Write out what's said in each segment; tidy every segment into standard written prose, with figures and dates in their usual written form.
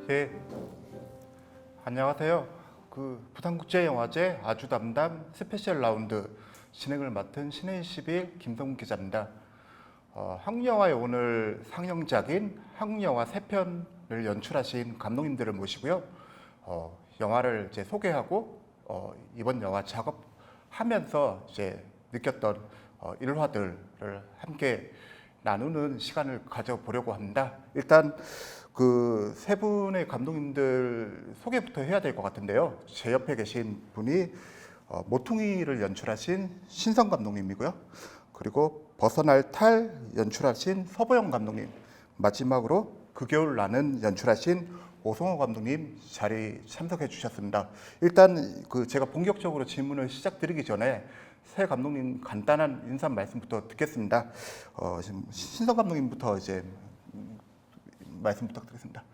예, 안녕하세요. 부산국제영화제 아주 담당 스페셜 라운드 진행을 맡은 신의 21 김성문 기자입니다. 한국 영화의 오늘 상영작인 한국 영화 3편을 연출하신 감독님들을 모시고요. 영화를 이제 소개하고 이번 영화 작업하면서 이제 느꼈던 일화들을 함께 나누는 시간을 가져보려고 합니다. 일단 그 세 분의 감독님들 소개부터 해야 될 것 같은데요. 제 옆에 계신 분이 모퉁이를 연출하신 신성 감독님이고요. 그리고 벗어날 탈 연출하신 서보영 감독님, 마지막으로 그 겨울 나는 연출하신 오성호 감독님 자리 참석해 주셨습니다. 일단 제가 본격적으로 질문을 시작드리기 전에 세 감독님 간단한 인사 말씀부터 듣겠습니다. 지금 신성 감독님부터 이제 말씀 부탁드리겠습니다.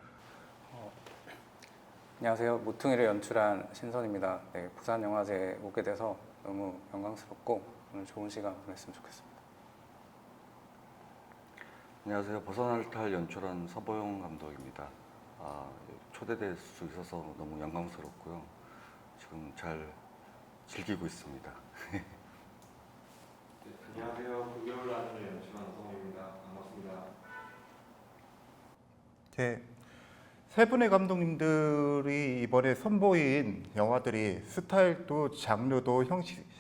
안녕하세요. 모퉁이를 연출한 신선입니다. 네, 부산영화제에 오게 돼서 너무 영광스럽고 오늘 좋은 시간 보냈으면 좋겠습니다. 안녕하세요. 벗어날 탈 연출한 서보영 감독입니다. 초대될 수 있어서 너무 영광스럽고요. 지금 잘 즐기고 있습니다. 안녕하세요. 그 겨울 나는 연출한 오성호입니다. 반갑습니다. 네, 세 분의 감독님들이 이번에 선보인 영화들이 스타일도 장르도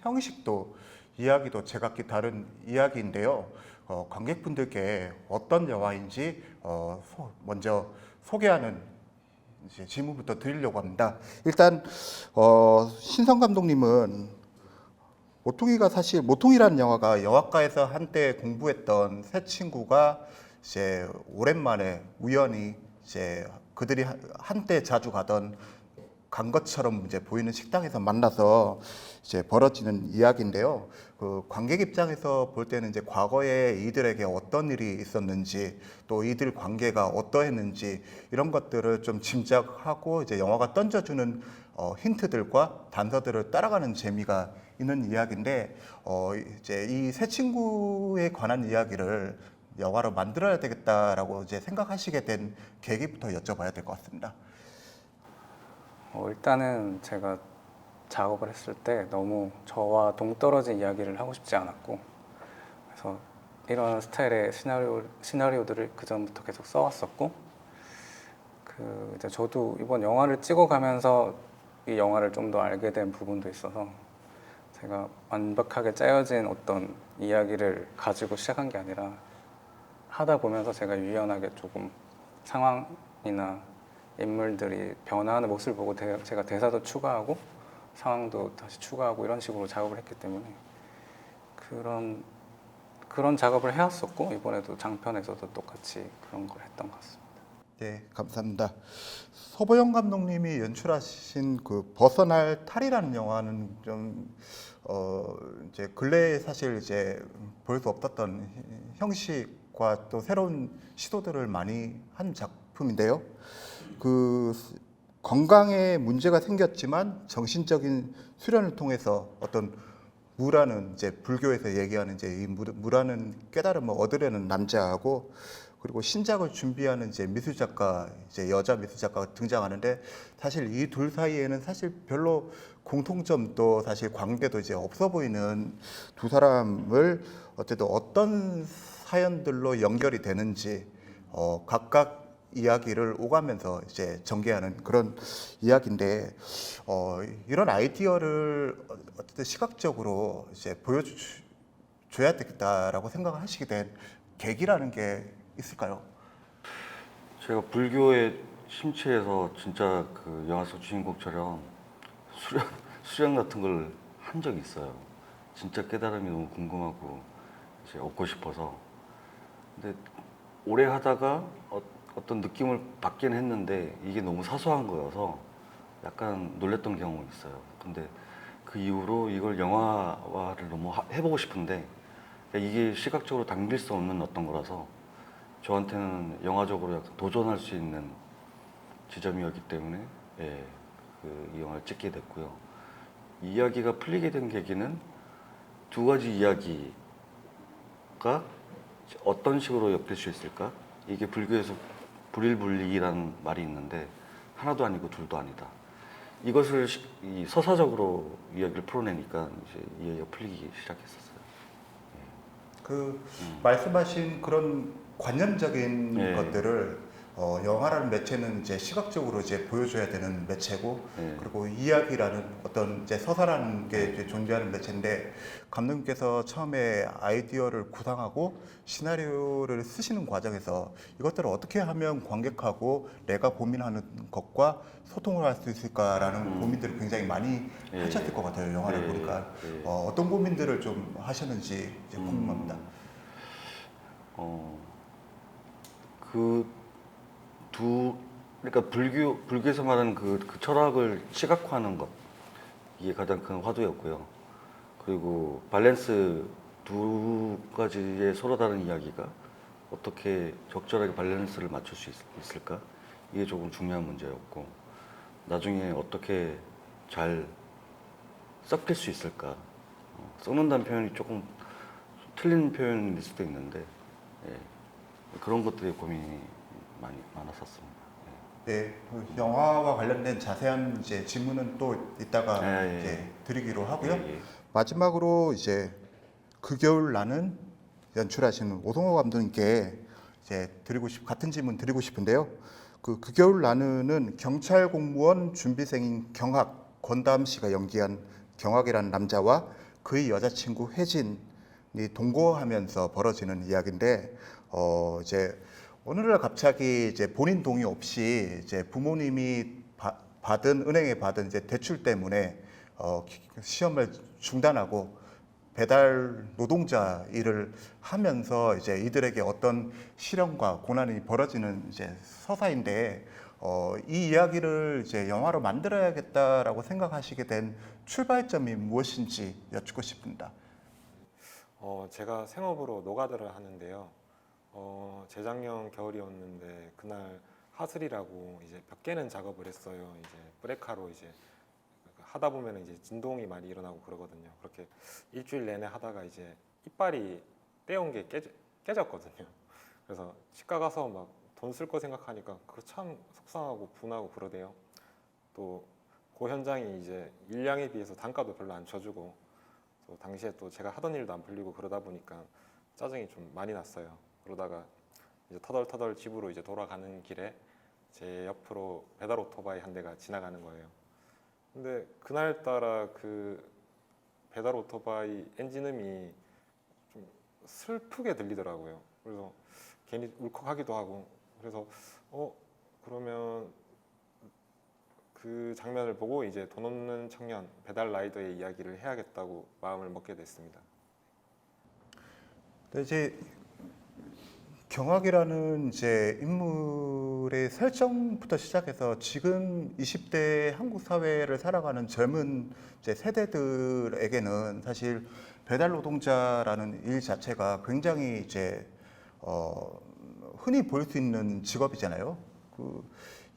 형식도 이야기도 제각기 다른 이야기인데요. 관객분들께 어떤 영화인지 먼저 소개하는 이제 질문부터 드리려고 합니다. 일단 신성 감독님은 모퉁이라는 영화가 영화과에서 한때 공부했던 세 친구가 이제 오랜만에 우연히 이제 그들이 한때 자주 간 것처럼 이제 보이는 식당에서 만나서 이제 벌어지는 이야기인데요. 그 관객 입장에서 볼 때는 이제 과거에 이들에게 어떤 일이 있었는지 또 이들 관계가 어떠했는지 이런 것들을 좀 짐작하고 이제 영화가 던져주는 힌트들과 단서들을 따라가는 재미가 있는 이야기인데 이제 이 세 친구에 관한 이야기를 영화로 만들어야 되겠다라고 이제 생각하시게 된 계기부터 여쭤봐야 될 것 같습니다. 일단은 제가 작업을 했을 때 너무 저와 동떨어진 이야기를 하고 싶지 않았고, 그래서 이런 스타일의 시나리오들을 그 전부터 계속 써왔었고, 이제 저도 이번 영화를 찍어가면서 이 영화를 좀 더 알게 된 부분도 있어서 제가 완벽하게 짜여진 어떤 이야기를 가지고 시작한 게 아니라 하다 보면서 제가 유연하게 조금 상황이나 인물들이 변화하는 모습을 보고 제가 대사도 추가하고 상황도 다시 추가하고 이런 식으로 작업을 했기 때문에 그런 작업을 해왔었고, 이번에도 장편에서도 똑같이 그런 걸 했던 것 같습니다. 네, 감사합니다. 서보영 감독님이 연출하신 그 벗어날 탈이라는 영화는 좀 이제 근래에 사실 이제 볼 수 없었던 형식과 또 새로운 시도들을 많이 한 작품인데요. 그 건강에 문제가 생겼지만 정신적인 수련을 통해서 어떤 무라는 이제 불교에서 얘기하는 이제 이 무라는 깨달음을 얻으려는 남자하고 그리고 신작을 준비하는 이제 미술작가, 이제 여자 미술작가가 등장하는데 사실 이 둘 사이에는 사실 별로 공통점도 사실 관계도 이제 없어 보이는 두 사람을 어쨌든 어떤 사연들로 연결이 되는지 각각 이야기를 오가면서 이제 전개하는 그런 이야기인데 이런 아이디어를 어쨌든 시각적으로 이제 보여줘야 되겠다라고 생각을 하시게 된 계기라는 게 있을까요? 제가 불교에 심취해서 진짜 그 영화 속 주인공처럼 수련 같은 걸 한 적이 있어요. 진짜 깨달음이 너무 궁금하고 이제 얻고 싶어서. 근데 오래 하다가 어떤 느낌을 받긴 했는데 이게 너무 사소한 거여서 약간 놀랬던 경험이 있어요. 근데 그 이후로 이걸 영화화를 너무 해보고 싶은데 이게 시각적으로 당길 수 없는 어떤 거라서 저한테는 영화적으로 약간 도전할 수 있는 지점이었기 때문에 이 영화를 찍게 됐고요. 이야기가 풀리게 된 계기는 두 가지 이야기가 어떤 식으로 엮일 수 있을까? 이게 불교에서 불일불이라는 말이 있는데 하나도 아니고 둘도 아니다. 이것을 이 서사적으로 이야기를 풀어내니까 이제 이야기가 풀리기 시작했었어요. 그 말씀하신 그런 관념적인 네. 것들을 영화라는 매체는 이제 시각적으로 이제 보여줘야 되는 매체고, 네. 그리고 이야기라는 어떤 이제 서사라는 게 이제 존재하는 매체인데, 감독님께서 처음에 아이디어를 구상하고 시나리오를 쓰시는 과정에서 이것들을 어떻게 하면 관객하고 내가 고민하는 것과 소통을 할 수 있을까라는 고민들을 굉장히 많이 예. 하셨을 것 같아요. 영화를 예. 보니까 예. 어떤 고민들을 좀 하셨는지 이제 궁금합니다. 그러니까 불교에서 말하는 그 철학을 시각화하는 것, 이게 가장 큰 화두였고요. 그리고 밸런스 두 가지의 서로 다른 이야기가 어떻게 적절하게 밸런스를 맞출 수 있을까? 이게 조금 중요한 문제였고, 나중에 어떻게 잘 섞일 수 있을까? 섞는다는 표현이 조금 틀린 표현일 수도 있는데, 예, 그런 것들이 고민이 많았었습니다. 네, 그 영화와 관련된 자세한 이제 질문은 또 이따가 예, 예. 이제 드리기로 하고요. 예, 예. 마지막으로 이제 그 겨울 나는 연출하시는 오성호 감독님께 이제 같은 질문 드리고 싶은데요. 그 겨울 나는은 경찰 공무원 준비생인 경학 권다음 씨가 연기한 경학이라는 남자와 그의 여자친구 혜진이 동거하면서 벌어지는 이야기인데, 이제 어느 날 갑자기 이제 본인 동의 없이 이제 부모님이 은행에 받은 이제 대출 때문에 시험을 중단하고 배달 노동자 일을 하면서 이제 이들에게 어떤 시련과 고난이 벌어지는 이제 서사인데, 이 이야기를 이제 영화로 만들어야겠다라고 생각하시게 된 출발점이 무엇인지 여쭙고 싶습니다. 제가 생업으로 노가다를 하는데요. 재작년 겨울이었는데 그날 하슬이라고 이제 벽 깨는 작업을 했어요. 이제 브레카로 이제 하다 보면 이제 진동이 많이 일어나고 그러거든요. 그렇게 일주일 내내 하다가 이제 이빨이 떼온 게 깨졌거든요. 그래서 치과 가서 막 돈 쓸 거 생각하니까 그거 참 속상하고 분하고 그러대요. 또 그 현장이 이제 일량에 비해서 단가도 별로 안 쳐주고, 또 당시에 또 제가 하던 일도 안 풀리고 그러다 보니까 짜증이 좀 많이 났어요. 그러다가 이제 터덜터덜 집으로 이제 돌아가는 길에 제 옆으로 배달 오토바이 한 대가 지나가는 거예요. 근데 그날따라 그 배달 오토바이 엔진음이 좀 슬프게 들리더라고요. 그래서 괜히 울컥하기도 하고, 그래서 그러면 그 장면을 보고 이제 돈 없는 청년 배달 라이더의 이야기를 해야겠다고 마음을 먹게 됐습니다. 근데 이제 경학이라는 이제 인물의 설정부터 시작해서 지금 20대 한국 사회를 살아가는 젊은 이제 세대들에게는 사실 배달 노동자라는 일 자체가 굉장히 이제 흔히 볼 수 있는 직업이잖아요.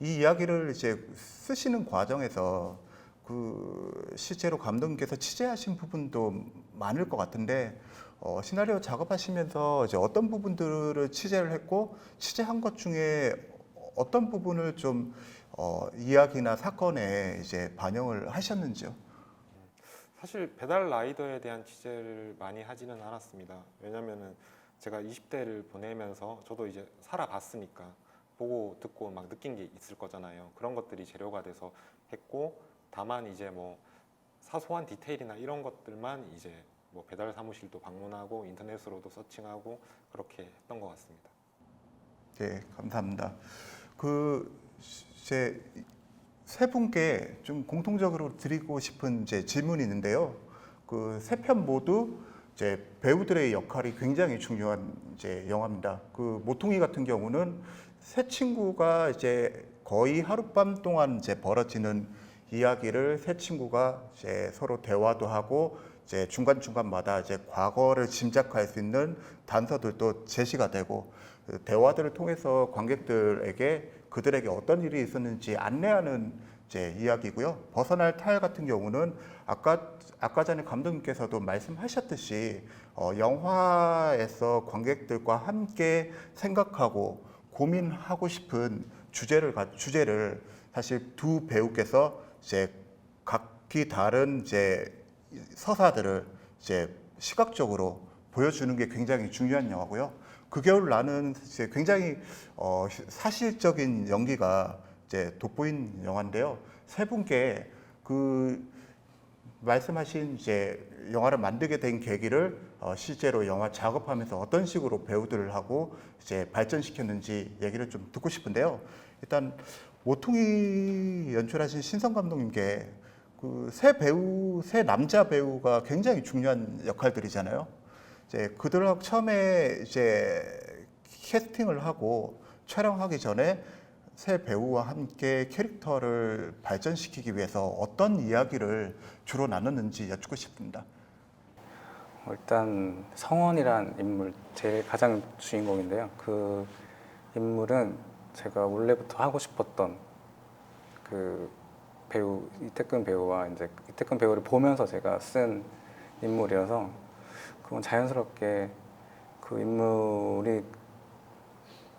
이 이야기를 이제 쓰시는 과정에서 실제로 감독님께서 취재하신 부분도 많을 것 같은데, 시나리오 작업하시면서 이제 어떤 부분들을 취재를 했고, 취재한 것 중에 어떤 부분을 좀 이야기나 사건에 이제 반영을 하셨는지요? 사실 배달 라이더에 대한 취재를 많이 하지는 않았습니다. 왜냐면은 제가 20대를 보내면서 저도 이제 살아봤으니까 보고 듣고 막 느낀 게 있을 거잖아요. 그런 것들이 재료가 돼서 했고, 다만 이제 뭐 사소한 디테일이나 이런 것들만 이제 뭐 배달 사무실도 방문하고 인터넷으로도 서칭하고 그렇게 했던 것 같습니다. 네, 감사합니다. 이제 세 분께 좀 공통적으로 드리고 싶은 이제 질문이 있는데요. 그 세 편 모두 이제 배우들의 역할이 굉장히 중요한 이제 영화입니다. 그 모퉁이 같은 경우는 세 친구가 이제 거의 하룻밤 동안 이제 벌어지는 이야기를 세 친구가 이제 서로 대화도 하고 이제 중간중간마다 이제 과거를 짐작할 수 있는 단서들도 제시가 되고, 대화들을 통해서 관객들에게 그들에게 어떤 일이 있었는지 안내하는 이제 이야기고요. 벗어날 탈 같은 경우는 아까 전에 감독님께서도 말씀하셨듯이 영화에서 관객들과 함께 생각하고 고민하고 싶은 주제를 사실 두 배우께서 이제 각기 다른 이제 서사들을 이제 시각적으로 보여주는 게 굉장히 중요한 영화고요. 그 겨울 나는 이제 굉장히 사실적인 연기가 이제 돋보인 영화인데요. 세 분께 그 말씀하신 이제 영화를 만들게 된 계기를 실제로 영화 작업하면서 어떤 식으로 배우들하고 이제 발전시켰는지 얘기를 좀 듣고 싶은데요. 일단 모퉁이 연출하신 신성 감독님께 그 세 남자 배우가 굉장히 중요한 역할들이잖아요. 이제 그들하고 처음에 이제 캐스팅을 하고 촬영하기 전에 새 배우와 함께 캐릭터를 발전시키기 위해서 어떤 이야기를 주로 나눴는지 여쭙고 싶습니다. 일단 성원이란 인물 제일 가장 주인공인데요. 그 인물은 제가 원래부터 하고 싶었던 그 배우 이태근 배우와 이제 이태근 배우를 보면서 제가 쓴 인물이어서 그건 자연스럽게 그 인물이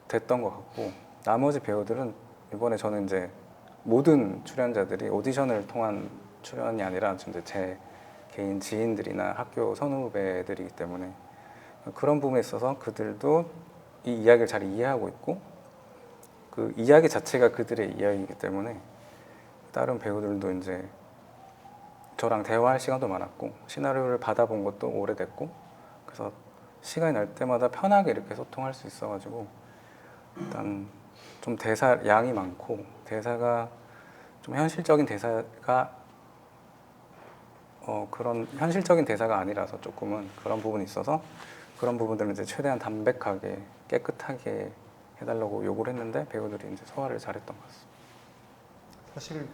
됐던 것 같고, 나머지 배우들은 이번에 저는 이제 모든 출연자들이 오디션을 통한 출연이 아니라 이제 제 개인 지인들이나 학교 선후배들이기 때문에 그런 부분에 있어서 그들도 이 이야기를 잘 이해하고 있고 그 이야기 자체가 그들의 이야기이기 때문에 다른 배우들도 이제 저랑 대화할 시간도 많았고 시나리오를 받아본 것도 오래됐고, 그래서 시간이 날 때마다 편하게 이렇게 소통할 수 있어가지고 일단 좀 대사 양이 많고 대사가 좀 현실적인 대사가 그런 현실적인 대사가 아니라서 조금은 그런 부분이 있어서 그런 부분들은 이제 최대한 담백하게 깨끗하게 해달라고 요구를 했는데 배우들이 이제 소화를 잘했던 것 같습니다. 사실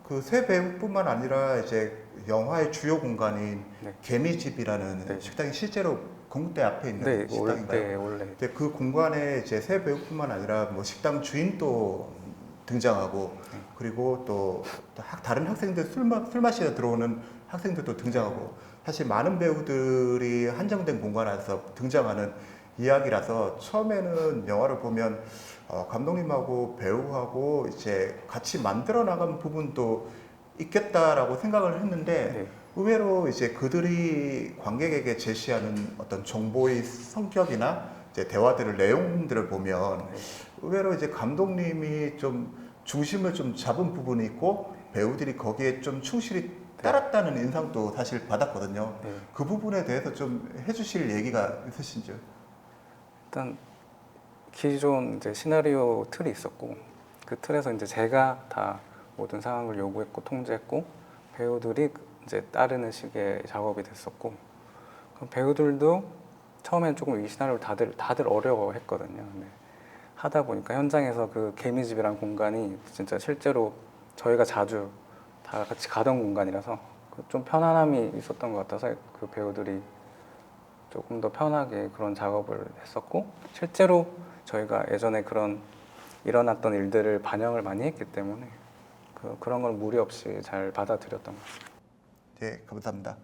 그 세 배우뿐만 아니라 이제 영화의 주요 공간인 네. 개미집이라는 네. 식당이 실제로 건국대 앞에 있는 네, 식당인가요? 원래 근데 그 공간에 이제 세 배우뿐만 아니라 뭐 식당 주인도 등장하고 그리고 또 다른 학생들 술 마시러 들어오는 학생들도 등장하고 사실 많은 배우들이 한정된 공간 안에서 등장하는 이야기라서 처음에는 영화를 보면 감독님하고 배우하고 이제 같이 만들어 나간 부분도 있겠다라고 생각을 했는데 네. 의외로 이제 그들이 관객에게 제시하는 어떤 정보의 성격이나 이제 대화들을 내용들을 보면 의외로 이제 감독님이 좀 중심을 좀 잡은 부분이 있고 배우들이 거기에 좀 충실히 따랐다는 인상도 사실 받았거든요. 네. 그 부분에 대해서 좀 해주실 얘기가 있으신지요? 일단 기존 이제 시나리오 틀이 있었고 그 틀에서 이제 제가 다 모든 상황을 요구했고 통제했고 배우들이 이제 따르는 식의 작업이 됐었고, 그럼 배우들도 처음엔 조금 이 시나리오를 다들 어려워했거든요. 근데 하다 보니까 현장에서 그 개미집이란 공간이 진짜 실제로 저희가 자주 다 같이 가던 공간이라서 좀 편안함이 있었던 것 같아서 그 배우들이 조금 더 편하게 그런 작업을 했었고, 실제로 저희가 예전에 그런 일어났던 일들을 반영을 많이 했기 때문에 그런 걸 무리 없이 잘 받아들였던 것 같습니다. 네, 감사합니다.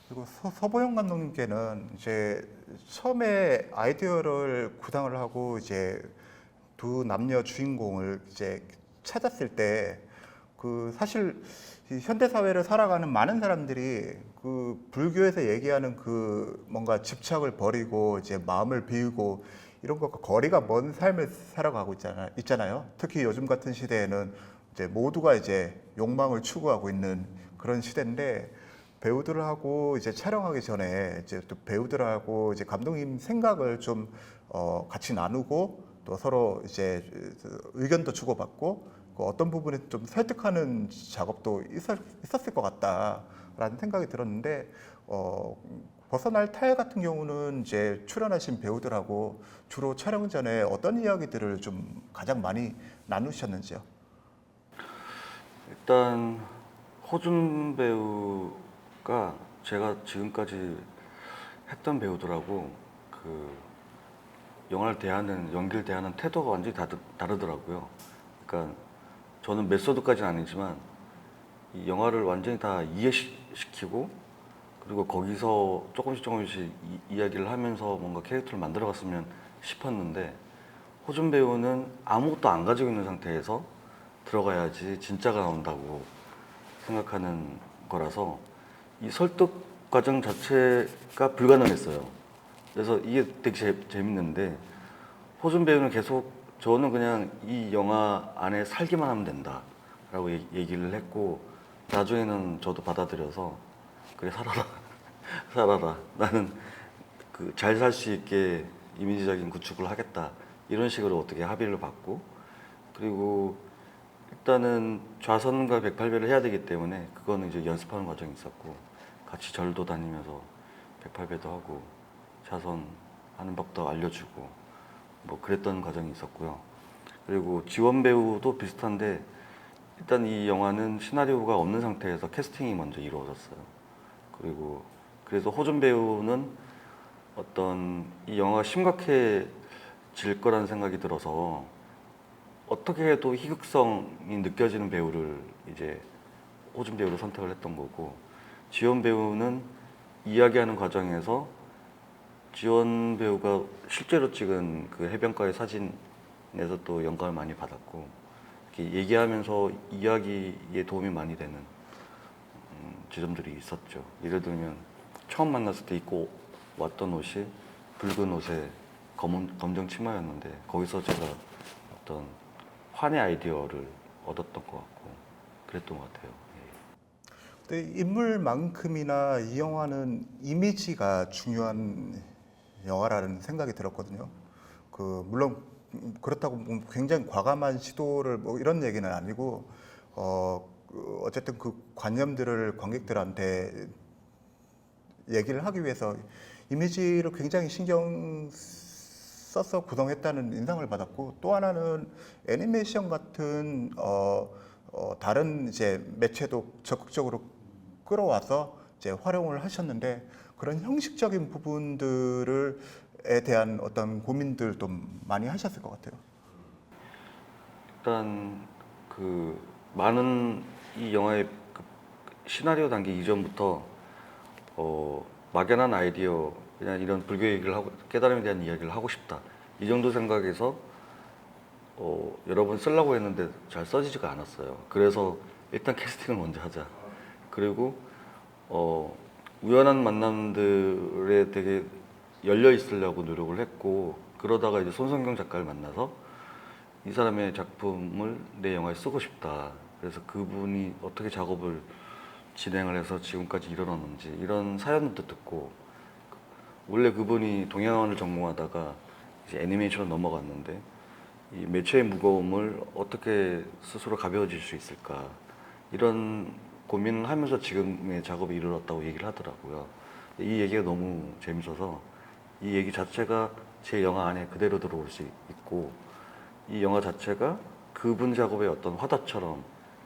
그리고 서보영 감독님께는 이제 처음에 아이디어를 구상을 하고 이제 두 남녀 주인공을 이제 찾았을 때 그 사실 이 현대 사회를 살아가는 많은 사람들이 그 불교에서 얘기하는 그 뭔가 집착을 버리고 이제 마음을 비우고 이런 것과 거리가 먼 삶을 살아가고 있잖아요. 특히 요즘 같은 시대에는 이제 모두가 이제 욕망을 추구하고 있는 그런 시대인데 배우들하고 이제 촬영하기 전에 이제 또 배우들하고 이제 감독님 생각을 좀 같이 나누고 또 서로 이제 의견도 주고받고 그 어떤 부분에 좀 설득하는 작업도 있었을 것 같다라는 생각이 들었는데 벗어날 탈 같은 경우는 이제 출연하신 배우들하고 주로 촬영 전에 어떤 이야기들을 좀 가장 많이 나누셨는지요? 일단 허준 배우가 제가 지금까지 했던 배우들하고 그 영화를 대하는 연기를 대하는 태도가 완전히 다르더라고요. 그러니까 저는 메소드까지는 아니지만 이 영화를 완전히 다 이해시키고 그리고 거기서 조금씩 이야기를 하면서 뭔가 캐릭터를 만들어갔으면 싶었는데 허준 배우는 아무것도 안 가지고 있는 상태에서 들어가야지 진짜가 나온다고 생각하는 거라서 이 설득 과정 자체가 불가능했어요. 그래서 이게 되게 재밌는데 호준 배우는 계속 저는 그냥 이 영화 안에 살기만 하면 된다라고 얘기를 했고 나중에는 저도 받아들여서 그래 살아라 살아라 나는 그 잘 살 수 있게 이미지적인 구축을 하겠다 이런 식으로 어떻게 합의를 받고 그리고 일단은 좌선과 108배를 해야 되기 때문에 그거는 이제 연습하는 과정이 있었고 같이 절도 다니면서 108배도 하고 좌선하는 법도 알려주고 뭐 그랬던 과정이 있었고요. 그리고 지원 배우도 비슷한데 일단 이 영화는 시나리오가 없는 상태에서 캐스팅이 먼저 이루어졌어요. 그리고 그래서 호준 배우는 어떤 이 영화가 심각해질 거라는 생각이 들어서 어떻게 해도 희극성이 느껴지는 배우를 이제 호준 배우로 선택을 했던 거고 지원 배우는 이야기하는 과정에서 지원 배우가 실제로 찍은 그 해변가의 사진에서 또 영감을 많이 받았고 이렇게 얘기하면서 이야기에 도움이 많이 되는 지점들이 있었죠. 예를 들면 처음 만났을 때 입고 왔던 옷이 붉은 옷에 검정 치마였는데 거기서 제가 어떤 환의 아이디어를 얻었던 것 같고 그랬던 것 같아요. 근데 인물만큼이나 이 영화는 이미지가 중요한 영화라는 생각이 들었거든요. 그 물론 그렇다고 뭐 굉장히 과감한 시도를 뭐 이런 얘기는 아니고 어쨌든 그 관념들을 관객들한테 얘기를 하기 위해서 이미지를 굉장히 신경 써서 구성했다는 인상을 받았고 또 하나는 애니메이션 같은 다른 이제 매체도 적극적으로 끌어와서 이제 활용을 하셨는데 그런 형식적인 부분들에 대한 어떤 고민들도 많이 하셨을 것 같아요. 일단 그 많은 이 영화의 그 시나리오 단계 이전부터 막연한 아이디어 그냥 이런 불교 얘기를 하고 깨달음에 대한 이야기를 하고 싶다 이 정도 생각에서 여러 번 쓰려고 했는데 잘 써지지가 않았어요. 그래서 일단 캐스팅을 먼저 하자. 그리고 우연한 만남들에 되게 열려 있으려고 노력을 했고 그러다가 이제 손성경 작가를 만나서 이 사람의 작품을 내 영화에 쓰고 싶다. 그래서 그분이 어떻게 작업을 진행을 해서 지금까지 이뤄냈는지 이런 사연도 듣고 원래 그분이 동양원을 전공하다가 이제 애니메이션으로 넘어갔는데 이 매체의 무거움을 어떻게 스스로 가벼워질 수 있을까 이런 고민을 하면서 지금의 작업에 이르렀다고 얘기를 하더라고요. 이 얘기가 너무 재밌어서 이 얘기 자체가 제 영화 안에 그대로 들어올 수 있고 이 영화 자체가 그분 작업의 어떤 화답처럼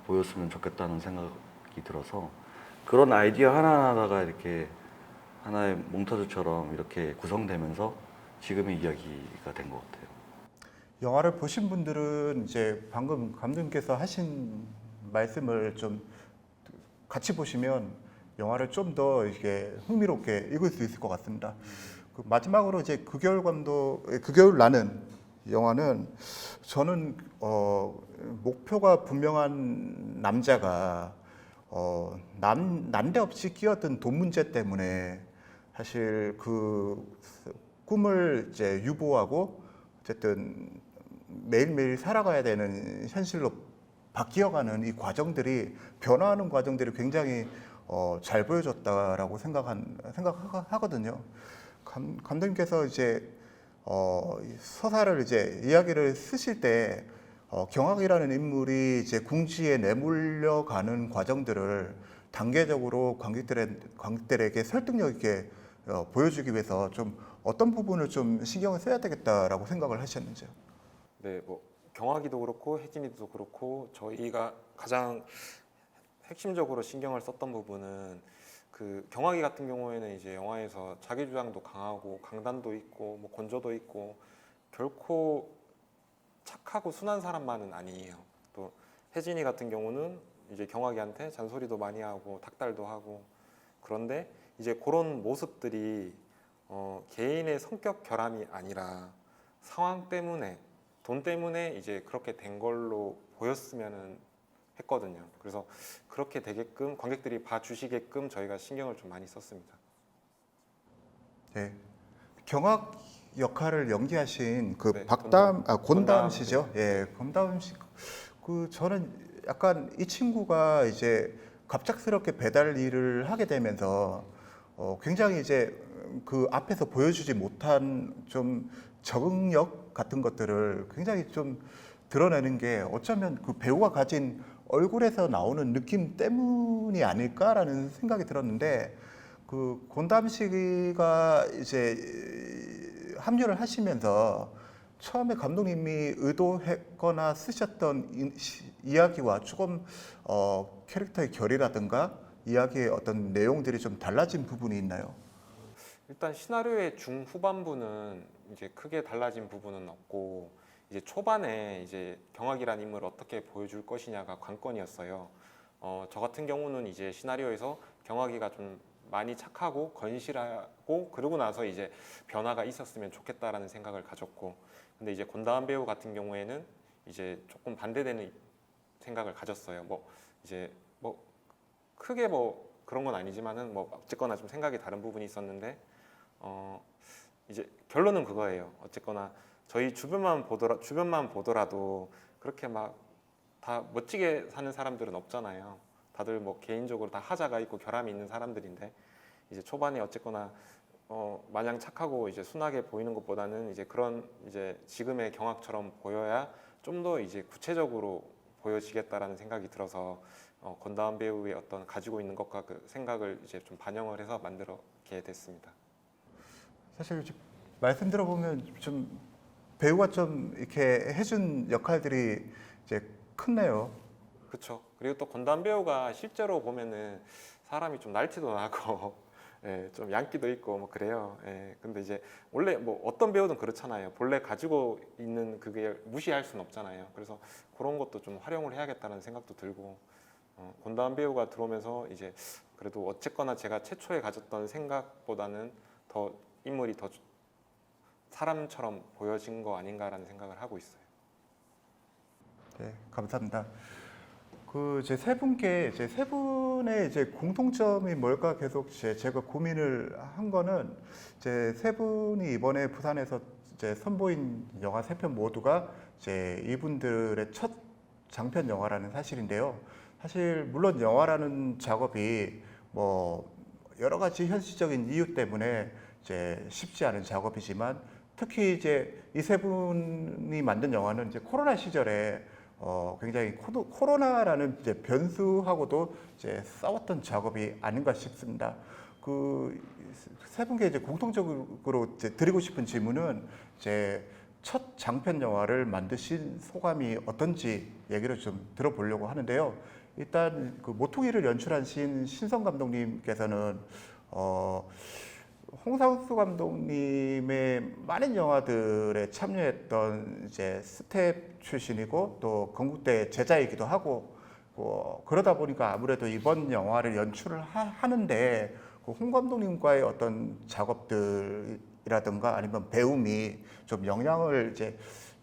보였으면 좋겠다는 생각이 들어서 그런 아이디어 하나하나가 이렇게 하나의 몽타주처럼 이렇게 구성되면서 지금의 이야기가 된 것 같아요. 영화를 보신 분들은 이제 방금 감독님께서 하신 말씀을 좀 같이 보시면 영화를 좀 더 이게 흥미롭게 읽을 수 있을 것 같습니다. 그 마지막으로 이제 그겨울 나는 영화는 저는 목표가 분명한 남자가 난데없이 끼어든 돈 문제 때문에 사실 그 꿈을 이제 유보하고 어쨌든 매일매일 살아가야 되는 현실로 바뀌어가는 이 과정들이 변화하는 과정들이 굉장히 잘 보여줬다라고 생각하거든요. 감독님께서 이제 이 서사를 이제 이야기를 쓰실 때 경학이라는 인물이 이제 궁지에 내몰려가는 과정들을 단계적으로 관객들에게 설득력 있게 보여주기 위해서 좀 어떤 부분을 좀 신경을 써야 되겠다라고 생각을 하셨는지요? 네, 뭐 경화기도 그렇고 혜진이도 그렇고 저희가 가장 핵심적으로 신경을 썼던 부분은 그 경화기 같은 경우에는 이제 영화에서 자기 주장도 강하고 강단도 있고 뭐 건조도 있고 결코 착하고 순한 사람만은 아니에요. 또 혜진이 같은 경우는 이제 경화기한테 잔소리도 많이 하고 닥달도 하고 그런데 이제 그런 모습들이 개인의 성격 결함이 아니라 상황 때문에 돈 때문에 이제 그렇게 된 걸로 보였으면 했거든요. 그래서 그렇게 되게끔 관객들이 봐주시게끔 저희가 신경을 좀 많이 썼습니다. 네. 경악 역할을 연기하신 그 네, 박담 곤다음 곤다음 씨죠. 예, 곤다음 씨. 그 저는 약간 이 친구가 이제 갑작스럽게 배달 일을 하게 되면서 굉장히 이제 그 앞에서 보여주지 못한 좀 적응력 같은 것들을 굉장히 좀 드러내는 게 어쩌면 그 배우가 가진 얼굴에서 나오는 느낌 때문이 아닐까라는 생각이 들었는데 그 곤담 씨가 이제 합류를 하시면서 처음에 감독님이 의도했거나 쓰셨던 이야기와 조금 캐릭터의 결이라든가 이야기의 어떤 내용들이 좀 달라진 부분이 있나요? 일단 시나리오의 중후반부는 이제 크게 달라진 부분은 없고 이제 초반에 이제 경악이라는 인물을 어떻게 보여줄 것이냐가 관건이었어요. 저 같은 경우는 이제 시나리오에서 경악이가 좀 많이 착하고 건실하고 그러고 나서 이제 변화가 있었으면 좋겠다라는 생각을 가졌고, 근데 이제 권다한 배우 같은 경우에는 이제 조금 반대되는 생각을 가졌어요. 뭐 이제 뭐 크게 뭐 그런 건 아니지만은 뭐 어쨌거나 좀 생각이 다른 부분이 있었는데 이제 결론은 그거예요. 어쨌거나 저희 주변만 보더라도 그렇게 막 다 멋지게 사는 사람들은 없잖아요. 다들 뭐 개인적으로 다 하자가 있고 결함이 있는 사람들인데 이제 초반에 어쨌거나 마냥 착하고 이제 순하게 보이는 것보다는 이제 그런 이제 지금의 경악처럼 보여야 좀 더 이제 구체적으로 보여지겠다라는 생각이 들어서 권다은 배우의 어떤 가지고 있는 것과 그 생각을 이제 좀 반영을 해서 만들게 됐습니다. 사실 이제 말씀 들어보면 좀 배우가 좀 이렇게 해준 역할들이 이제 크네요. 그렇죠. 그리고 또 권다은 배우가 실제로 보면은 사람이 좀 날티도 나고 예, 좀 양기도 있고 뭐 그래요. 예, 근데 이제 원래 뭐 어떤 배우든 그렇잖아요. 본래 가지고 있는 그게 무시할 수는 없잖아요. 그래서 그런 것도 좀 활용을 해야겠다는 생각도 들고 권다은 배우가 들어오면서 이제 그래도 어쨌거나 제가 최초에 가졌던 생각보다는 더 인물이 더 사람처럼 보여진 거 아닌가라는 생각을 하고 있어요. 네, 감사합니다. 그 이제 세 분께 이제 세 분의 이제 공통점이 뭘까 계속 제가 고민을 한 거는 이제 세 분이 이번에 부산에서 이제 선보인 영화 세 편 모두가 이제 이분들의 첫 장편 영화라는 사실인데요. 사실 물론 영화라는 작업이 뭐 여러 가지 현실적인 이유 때문에 이제 쉽지 않은 작업이지만 특히 이제 이 세 분이 만든 영화는 이제 코로나 시절에 굉장히 코로나라는 이제 변수하고도 이제 싸웠던 작업이 아닌가 싶습니다. 그 세 분께 이제 공통적으로 이제 드리고 싶은 질문은 이제 첫 장편 영화를 만드신 소감이 어떤지 얘기를 좀 들어보려고 하는데요. 일단 그 모퉁이를 연출하신 신성 감독님께서는 홍상수 감독님의 많은 영화들에 참여했던 이제 스텝 출신이고 또 건국대 제자이기도 하고 그러다 보니까 아무래도 이번 영화를 연출을 하는데 그 홍 감독님과의 어떤 작업들이라든가 아니면 배움이 좀 영향을 이제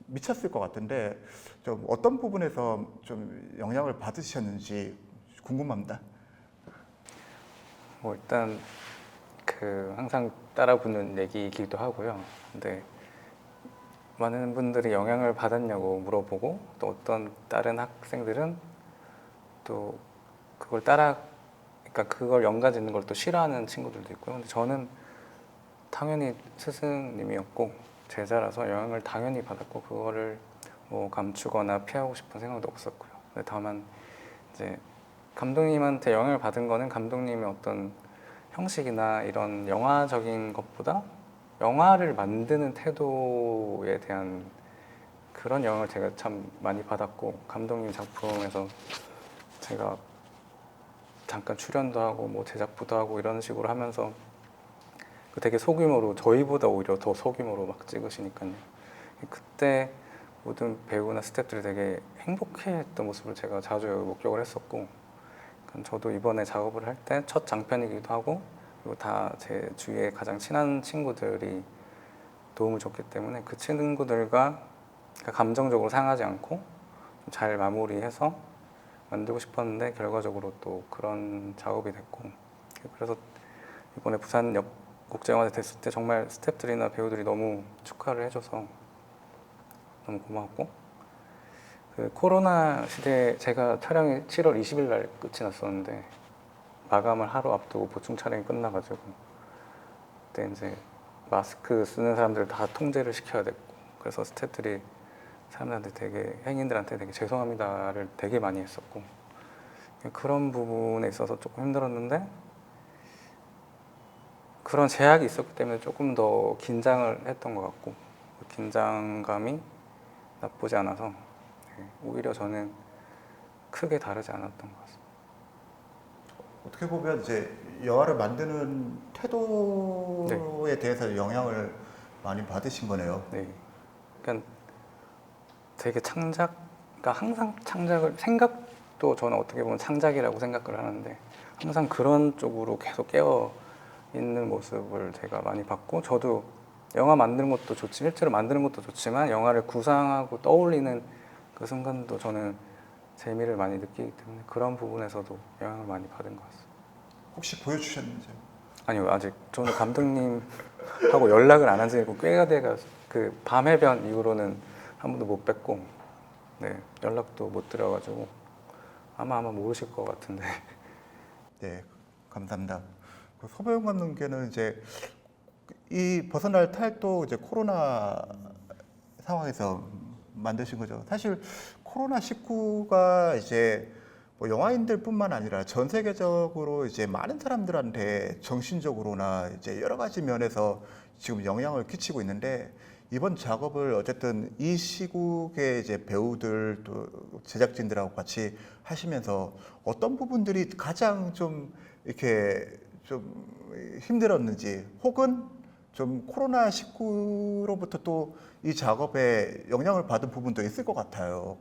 미쳤을 것 같은데 좀 어떤 부분에서 좀 영향을 받으셨는지 궁금합니다. 뭐 일단 그 항상 따라 붙는 얘기이기도 하고요. 근데 많은 분들이 영향을 받았냐고 물어보고 또 어떤 다른 학생들은 또 그걸 그러니까 그걸 연관 짓는 걸 또 싫어하는 친구들도 있고요. 근데 저는 당연히 스승님이었고 제자라서 영향을 당연히 받았고 그거를 뭐 감추거나 피하고 싶은 생각도 없었고요. 근데 다만 이제 감독님한테 영향을 받은 거는 감독님의 어떤 형식이나 이런 영화적인 것보다 영화를 만드는 태도에 대한 그런 영향을 제가 참 많이 받았고 감독님 작품에서 제가 잠깐 출연도 하고 뭐 제작부도 하고 이런 식으로 하면서 되게 소규모로 저희보다 오히려 더 소규모로 막 찍으시니까요. 그때 모든 배우나 스태프들이 되게 행복해했던 모습을 제가 자주 목격을 했었고 저도 이번에 작업을 할 때 첫 장편이기도 하고 그리고 다 제 주위에 가장 친한 친구들이 도움을 줬기 때문에 그 친구들과 감정적으로 상하지 않고 좀 잘 마무리해서 만들고 싶었는데 결과적으로 또 그런 작업이 됐고, 그래서 이번에 부산 국제영화제 됐을 때 정말 스태프들이나 배우들이 너무 축하를 해줘서 너무 고마웠고, 그 코로나 시대에 제가 촬영이 7월 20일 날 끝이 났었는데 마감을 하루 앞두고 보충 촬영이 끝나가지고 그때 이제 마스크 쓰는 사람들 다 통제를 시켜야 됐고, 그래서 스태프들이 사람들한테 되게, 행인들한테 되게 죄송합니다를 되게 많이 했었고, 그런 부분에 있어서 조금 힘들었는데 그런 제약이 있었기 때문에 조금 더 긴장을 했던 것 같고, 그 긴장감이 나쁘지 않아서 오히려 저는 크게 다르지 않았던 것 같습니다. 어떻게 보면 이제 영화를 만드는 태도에 대해서 영향을 많이 받으신 거네요. 네, 그러니까 되게 그러니까 항상 창작을, 생각도 저는 어떻게 보면 창작이라고 생각을 하는데 항상 그런 쪽으로 계속 깨어 있는 모습을 제가 많이 봤고, 저도 영화 만드는 것도 실제로 만드는 것도 좋지만 영화를 구상하고 떠올리는 그 순간도 저는 재미를 많이 느끼기 때문에 그런 부분에서도 영향을 많이 받은 것 같습니다. 혹시 보여주셨는지요? 아니요, 아직 저는 감독님하고 연락을 안 한 지가 꽤가 돼가지고 그 밤해변 이후로는 한 번도 못 뵙고, 네, 연락도 못 드려가지고 아마 모르실 것 같은데. 네, 감사합니다. 그 서보영 감독님께는 이제 이 벗어날 탈도 이제 코로나 상황에서 만드신 거죠. 사실 코로나19가 이제 뭐 영화인들뿐만 아니라 전 세계적으로 이제 많은 사람들한테 정신적으로나 이제 여러 가지 면에서 지금 영향을 끼치고 있는데, 이번 작업을 어쨌든 이 시국에 이제 배우들 또 제작진들하고 같이 하시면서 어떤 부분들이 가장 좀 이렇게 좀 힘들었는지, 혹은 좀 코로나19로부터 또 이 작업에 영향을 받은 부분도 있을 것 같아요.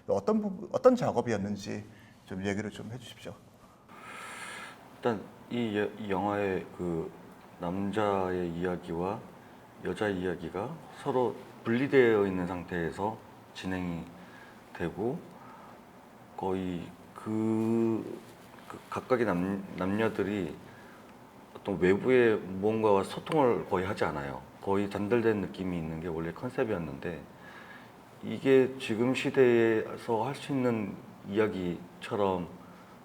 어떤 작업이었는지 좀 얘기를 좀 해주십시오. 일단 이 영화의 그 남자의 이야기와 여자의 이야기가 서로 분리되어 있는 상태에서 진행이 되고, 거의 그 각각의 남녀들이 어떤 외부의 무언가와 소통을 거의 하지 않아요. 거의 단절된 느낌이 있는 게 원래 컨셉이었는데, 이게 지금 시대에서 할 수 있는 이야기처럼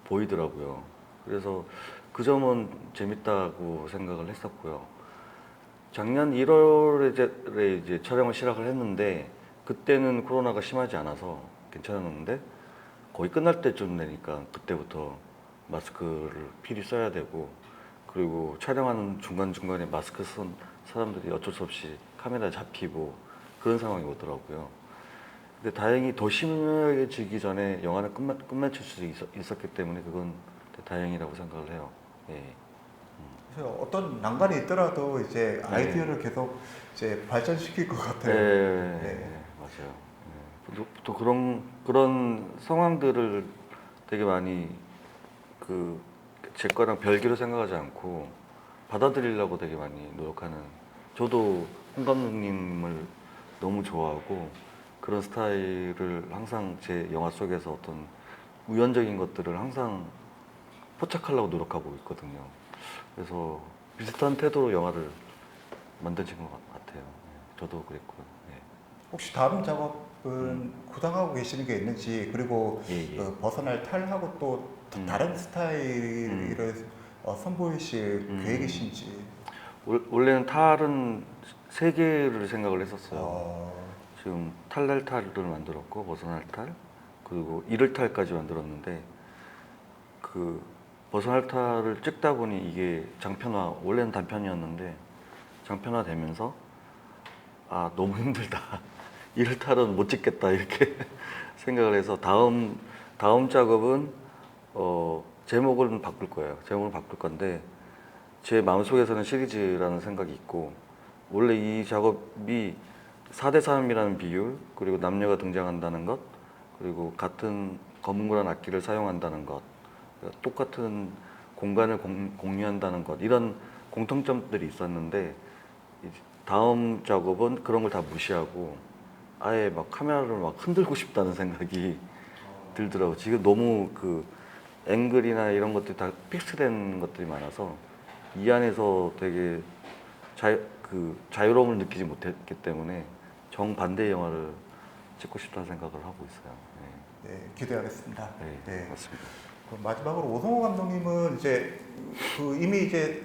보이더라고요. 그래서 그 점은 재밌다고 생각을 했었고요. 작년 1월에 이제 촬영을 시작을 했는데, 그때는 코로나가 심하지 않아서 괜찮았는데 거의 끝날 때쯤 되니까 그때부터 마스크를 필히 써야 되고, 그리고 촬영하는 중간중간에 마스크 쓴 사람들이 어쩔 수 없이 카메라에 잡히고 그런 상황이 오더라고요. 근데 다행히 더 심해지기 전에 영화는 끝맺힐 수 있었기 때문에 그건 다행이라고 생각을 해요. 예. 그래서 어떤 난관이 있더라도 이제 아이디어를 계속 이제 발전시킬 것 같아요. 네, 네. 맞아요. 또 그런 상황들을 되게 많이 제 거랑 별개로 생각하지 않고 받아들이려고 되게 많이 노력하는, 저도 홍 감독님을 너무 좋아하고 그런 스타일을 항상 제 영화 속에서 어떤 우연적인 것들을 항상 포착하려고 노력하고 있거든요. 그래서 비슷한 태도로 영화를 만드신 것 같아요. 저도 그랬고요. 네. 혹시 다음 작업은 구상하고 계시는 게 있는지, 그리고 예. 그 벗어날 탈하고 또 다른 스타일을 선보이실 계획이신지. 원래는 탈은 3개를 생각을 했었어요. 어, 지금 탈날 탈을 만들었고, 벗어날 탈, 그리고 이를 탈까지 만들었는데, 그 벗어날 탈을 찍다 보니 이게 장편화, 원래는 단편이었는데 장편화 되면서 아, 너무 힘들다. 이를 탈은 못 찍겠다, 이렇게 생각을 해서 다음 작업은 제목을 바꿀 거예요. 제목을 바꿀 건데, 제 마음속에서는 시리즈라는 생각이 있고, 원래 이 작업이 4대 3이라는 비율, 그리고 남녀가 등장한다는 것, 그리고 같은 검은고란 악기를 사용한다는 것, 똑같은 공간을 공유한다는 것, 이런 공통점들이 있었는데, 다음 작업은 그런 걸 다 무시하고 아예 막 카메라를 막 흔들고 싶다는 생각이 들더라고. 지금 너무 그 앵글이나 이런 것들이 다 픽스된 것들이 많아서 이 안에서 되게 자유로움을 느끼지 못했기 때문에 정반대의 영화를 찍고 싶다는 생각을 하고 있어요. 네, 기대하겠습니다. 네, 네. 맞습니다. 그 마지막으로 오성호 감독님은 이제 그 이미 이제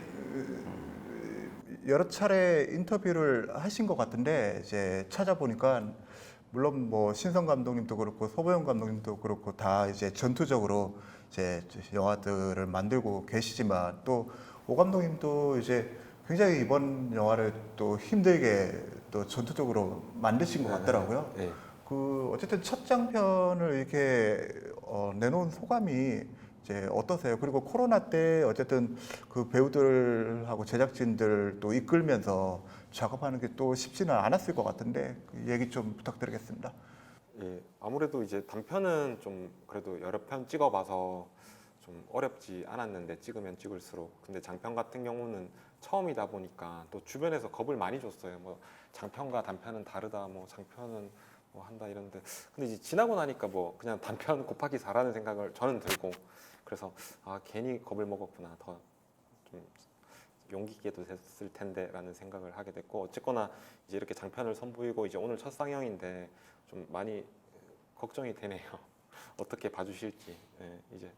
여러 차례 인터뷰를 하신 것 같은데 이제 찾아보니까 물론 뭐 신성 감독님도 그렇고 서보영 감독님도 그렇고 다 이제 전투적으로 이제 영화들을 만들고 계시지만 또 오 감독님도 이제 굉장히 이번 영화를 또 힘들게 또 전투적으로 만드신 것 같더라고요. 네. 그 어쨌든 첫 장편을 이렇게 내놓은 소감이 이제 어떠세요? 그리고 코로나 때 어쨌든 그 배우들하고 제작진들 또 이끌면서 작업하는 게 또 쉽지는 않았을 것 같은데 그 얘기 좀 부탁드리겠습니다. 예, 아무래도 이제 단편은 좀 그래도 여러 편 찍어봐서 좀 어렵지 않았는데 찍으면 찍을수록 근데 장편 같은 경우는 처음이다 보니까 또 주변에서 겁을 많이 줬어요. 뭐 장편과 단편은 다르다, 뭐 장편은 뭐 한다 이런데 근데 이제 지나고 나니까 뭐 그냥 단편 곱하기 4라는 생각을 저는 들고 그래서 아 괜히 겁을 먹었구나 더 좀 용기 있게도 됐을 텐데라는 생각을 하게 됐고 어쨌거나 이제 이렇게 장편을 선보이고 이제 오늘 첫 상영인데 좀 많이 걱정이 되네요. 어떻게 봐주실지. 예, 이제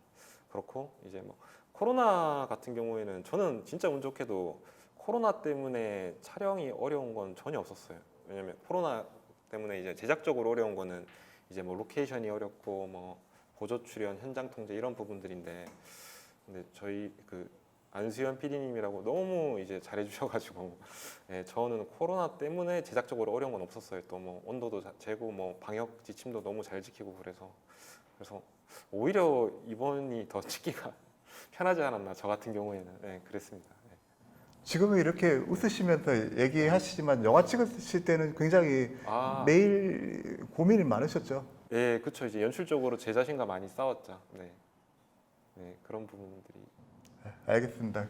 그렇고 이제 뭐 코로나 같은 경우에는 저는 진짜 운 좋게도 코로나 때문에 촬영이 어려운 건 전혀 없었어요. 왜냐면 코로나 때문에 이제 제작적으로 어려운 거는 이제 뭐 로케이션이 어렵고 뭐 보조 출연, 현장 통제 이런 부분들인데 근데 저희 그 안수현 PD님이라고 너무 이제 잘해주셔가지고 예, 저는 코로나 때문에 제작적으로 어려운 건 없었어요. 또 뭐 온도도 재고 뭐 방역 지침도 너무 잘 지키고 그래서 오히려 이번이 더 찍기가 편하지 않았나 저 같은 경우에는 예, 그랬습니다. 예. 지금은 이렇게 웃으시면서 얘기하시지만 영화 찍으실 때는 굉장히 아, 매일 고민이 많으셨죠? 예, 그렇죠. 이제 연출적으로 제 자신과 많이 싸웠죠. 네, 네 그런 부분들이. 알겠습니다.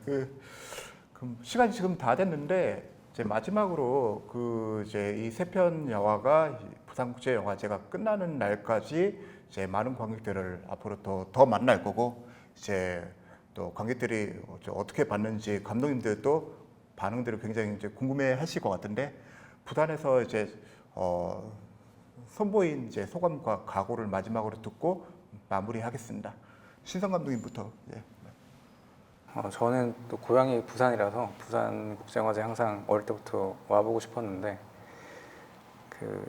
그럼 시간이 지금 다 됐는데 이제 마지막으로 이제 이 세 편 영화가 부산국제영화제가 끝나는 날까지 이제 많은 관객들을 앞으로 더 만날 거고 이제 또 관객들이 어떻게 봤는지 감독님들도 반응들을 굉장히 이제 궁금해하실 것 같은데 부산에서 이제 선보인 이제 소감과 각오를 마지막으로 듣고 마무리하겠습니다. 신성 감독님부터. 예. 저는 또 고향이 부산이라서 부산 국제영화제 항상 어릴 때부터 와보고 싶었는데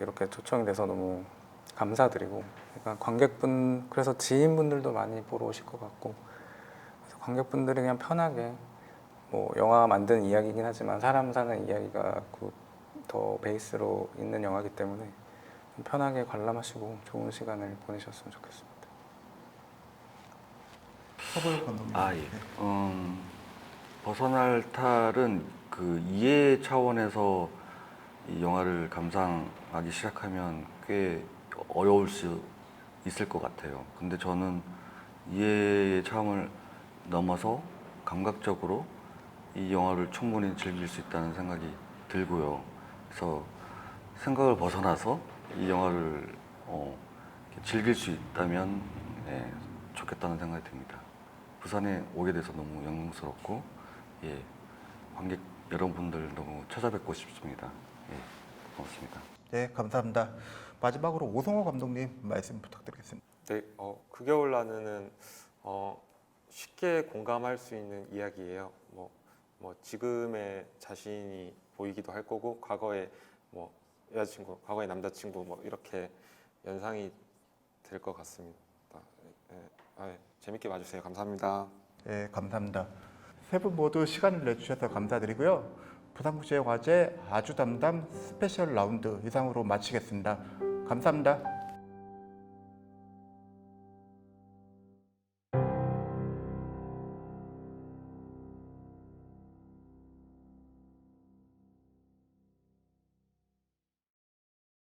이렇게 초청이 돼서 너무 감사드리고 그러니까 관객분 그래서 지인분들도 많이 보러 오실 것 같고 그래서 관객분들이 그냥 편하게 뭐 영화 만드는 이야기이긴 하지만 사람 사는 이야기가 더 베이스로 있는 영화이기 때문에 좀 편하게 관람하시고 좋은 시간을 보내셨으면 좋겠습니다. 서보영 감독님. 예. 벗어날 탈은 그 이해 차원에서 이 영화를 감상하기 시작하면 꽤 어려울 수 있을 것 같아요. 근데 저는 이해의 차원을 넘어서 감각적으로 이 영화를 충분히 즐길 수 있다는 생각이 들고요. 그래서 생각을 벗어나서 이 영화를 즐길 수 있다면 좋겠다는 생각이 듭니다. 부산에 오게 돼서 너무 영광스럽고 관객 여러분들 너무 찾아뵙고 싶습니다. 고맙습니다. 네, 감사합니다. 마지막으로 오성호 감독님 말씀 부탁드리겠습니다. 네, 그겨울라는 쉽게 공감할 수 있는 이야기예요. 뭐 지금의 자신이 보이기도 할 거고 과거의 뭐 여자친구, 과거의 남자친구 뭐 이렇게 연상이 될 것 같습니다. 재밌게 봐주세요. 감사합니다. 네, 감사합니다. 세 분 모두 시간을 내주셔서 감사드리고요. 부산국제영화제 아주 담담 스페셜 라운드 이상으로 마치겠습니다. 감사합니다.